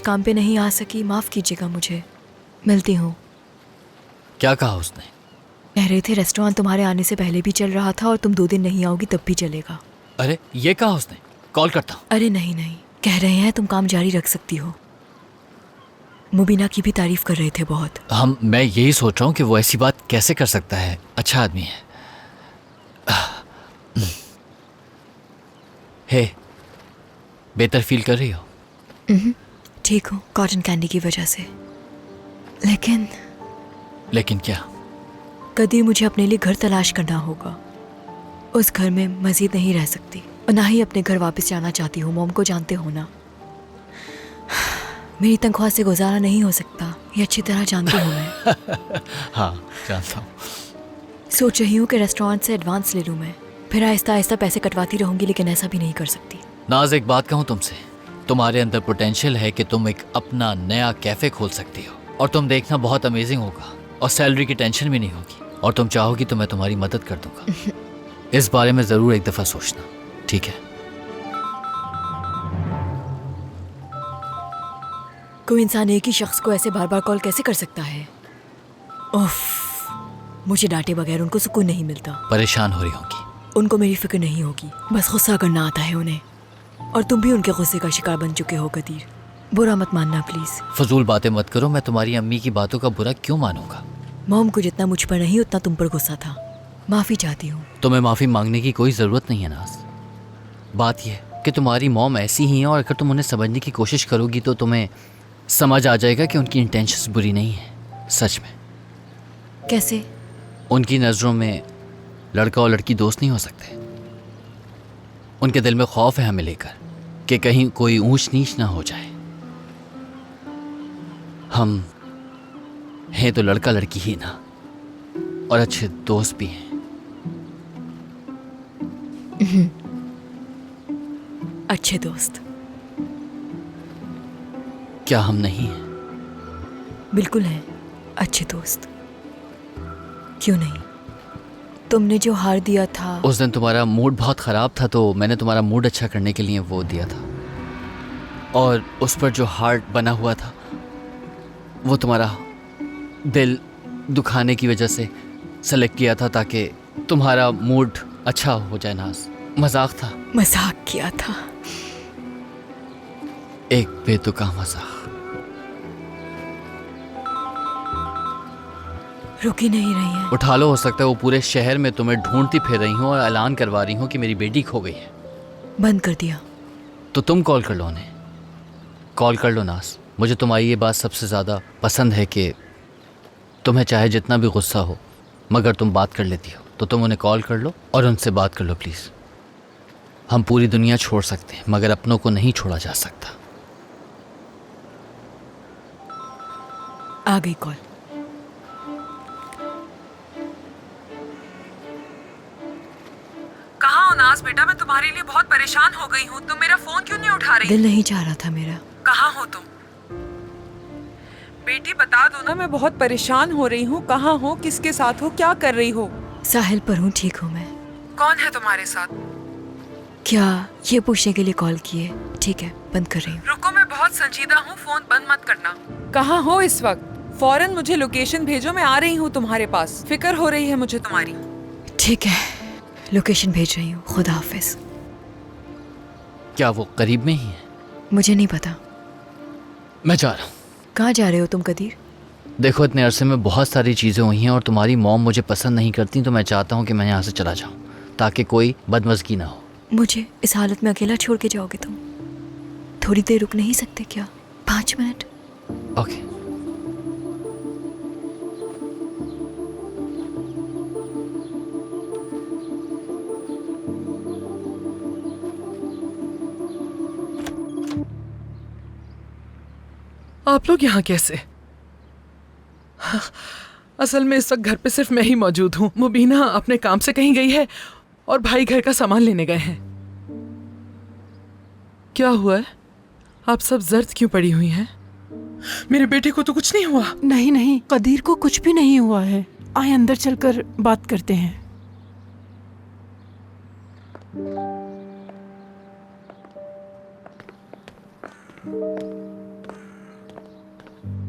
काम पे नहीं आ सकी, माफ़ कीजिएगा मुझे। मिलती हूँ। क्या कहा उसने? कह रहे थे रेस्टोरेंट तुम्हारे आने से पहले भी चल रहा था और तुम 2 दिन नहीं आओगी तब भी चलेगा। अरे ये कहा उसने? कॉल करता हूँ। अरे नहीं नहीं, कह रहे हैं तुम काम जारी रख सकती हो। मुबीना की भी तारीफ कर रहे थे बहुत। मैं यही सोच रहा हूँ कि वो ऐसी बात कैसे कर सकता है, अच्छा आदमी है। हे, बेहतर फील कर रही हो? ठीक हूँ, कॉटन कैंडी की वजह से। लेकिन क्या? कभी मुझे अपने लिए घर तलाश करना होगा। उस घर में मजीद नहीं रह सकती और ना ही अपने घर वापस जाना चाहती हूँ। मोम को जानते हो ना, मेरी तनख्वाह से गुजारा नहीं हो सकता, ये अच्छी तरह जानती हूँ मैं। हाँ जानता हूँ। सोच रही हूँ कि रेस्टोरेंट से एडवांस ले लूँ मैं, फिर आहिस्ता आहिस्ता पैसे कटवाती रहूंगी, लेकिन ऐसा भी नहीं कर सकती। नाज, एक बात कहूँ तुमसे, तुम्हारे अंदर पोटेंशियल है कि तुम एक अपना नया कैफे खोल सकती हो और तुम देखना बहुत अमेजिंग होगा और सैलरी की टेंशन भी नहीं होगी और तुम चाहोगी तो मैं तुम्हारी मदद कर दूंगा। इस बारे में जरूर एक दफा सोचना, ठीक है? कोई इंसान एक ही शख्स को ऐसे बार बार कॉल कैसे कर सकता है? उफ, मुझे डांटे बगैर उनको सुकून नहीं मिलता। परेशान हो रही होगी। उनको मेरी फिक्र नहीं होगी, बस गुस्सा करना आता है उन्हें। और तुम भी उनके गुस्से का शिकार बन चुके हो कदीर, बुरा मत मानना प्लीज। फजूल बातें मत करो, मैं तुम्हारी अम्मी की बातों का बुरा क्यों मानूंगा? मॉम को जितना मुझ पर नहीं उतना तुम पर गुस्सा था। माफी चाहती हूँ। तुम्हें माफी मांगने की कोई जरूरत नहीं है नाज। बात यह है कि तुम्हारी मॉम ऐसी ही है और अगर तुम उन्हें समझने की कोशिश करोगी तो तुम्हें समझ आ जाएगा कि उनकी इंटेंशंस बुरी नहीं है। सच में। कैसे? उनकी नज़रों में लड़का और लड़की दोस्त नहीं हो सकते। उनके दिल में खौफ है हमें लेकर कि कहीं कोई ऊंच नीच ना हो जाए। हम हैं तो लड़का लड़की ही ना, और अच्छे दोस्त भी हैं। अच्छे दोस्त? क्या हम नहीं हैं? बिल्कुल हैं अच्छे दोस्त, क्यों नहीं? तुमने जो हार दिया था उस दिन तुम्हारा मूड बहुत ख़राब था तो मैंने तुम्हारा मूड अच्छा करने के लिए वो दिया था, और उस पर जो हार्ट बना हुआ था वो तुम्हारा दिल दुखाने की वजह से सेलेक्ट किया था ताकि तुम्हारा मूड अच्छा हो जाए। नाज, मजाक था। मजाक किया था? एक बेतुका मजाक। रुक ही नहीं रही है। उठा लो, हो सकता है वो पूरे शहर में तुम्हें ढूंढती फिर रही हूँ और ऐलान करवा रही हूँ कि मेरी बेटी खो गई है। बंद कर दिया? तो तुम कॉल कर लो उन्हें, कॉल कर लो नाज। मुझे तुम्हारी ये बात सबसे ज़्यादा पसंद है कि तुम्हें चाहे जितना भी गुस्सा हो मगर तुम बात कर लेती हो, तो तुम उन्हें कॉल कर लो और उनसे बात कर लो प्लीज़। हम पूरी दुनिया छोड़ सकते हैं मगर अपनों को नहीं छोड़ा जा सकता। आ गई कॉल। कहाँ हो नाज बेटा? मैं तुम्हारे लिए बहुत परेशान हो गई हूँ। तुम मेरा फोन क्यों नहीं उठा रही? दिल नहीं चाह रहा था मेरा। कहाँ हो तुम? बेटी बता दो ना, मैं बहुत परेशान हो रही हूँ। कहाँ हो, किसके साथ हो, क्या कर रही हो? साहिल पर हूँ, ठीक हूँ मैं। कौन है तुम्हारे साथ? क्या ये पूछने के लिए कॉल किए? ठीक है, बंद कर रही हूँ। रुको, मैं बहुत संजीदा हूँ, फोन बंद मत करना। कहाँ हो इस वक्त? फौरन मुझे लोकेशन भेजो, मैं आ रही हूँ तुम्हारे पास। फिक्र हो रही है मुझे तुम्हारी। ठीक है, लोकेशन भेज रही हूँ। खुदा हाफिज। क्या वो करीब में ही है? मुझे नहीं पता। मैं जा रहा हूँ। कहाँ जा रहे हो तुम कदीर? देखो, इतने अरसे में बहुत सारी चीज़ें हुई हैं और तुम्हारी मॉम मुझे पसंद नहीं करती, तो मैं चाहता हूँ कि मैं यहाँ से चला जाऊँ ताकि कोई बदमज़गी ना हो। मुझे इस हालत में अकेला छोड़ के जाओगे तुम? थोड़ी देर रुक नहीं सकते क्या? 5 मिनट? ओके। आप लोग यहाँ कैसे? असल में इस वक्त घर पे सिर्फ मैं ही मौजूद हूँ। मुबीना अपने काम से कहीं गई है और भाई घर का सामान लेने गए हैं। क्या हुआ है? आप सब जर्द क्यों पड़ी हुई हैं? मेरे बेटे को तो कुछ नहीं हुआ। नहीं नहीं, कदीर को कुछ भी नहीं हुआ है। आए अंदर चलकर बात करते हैं।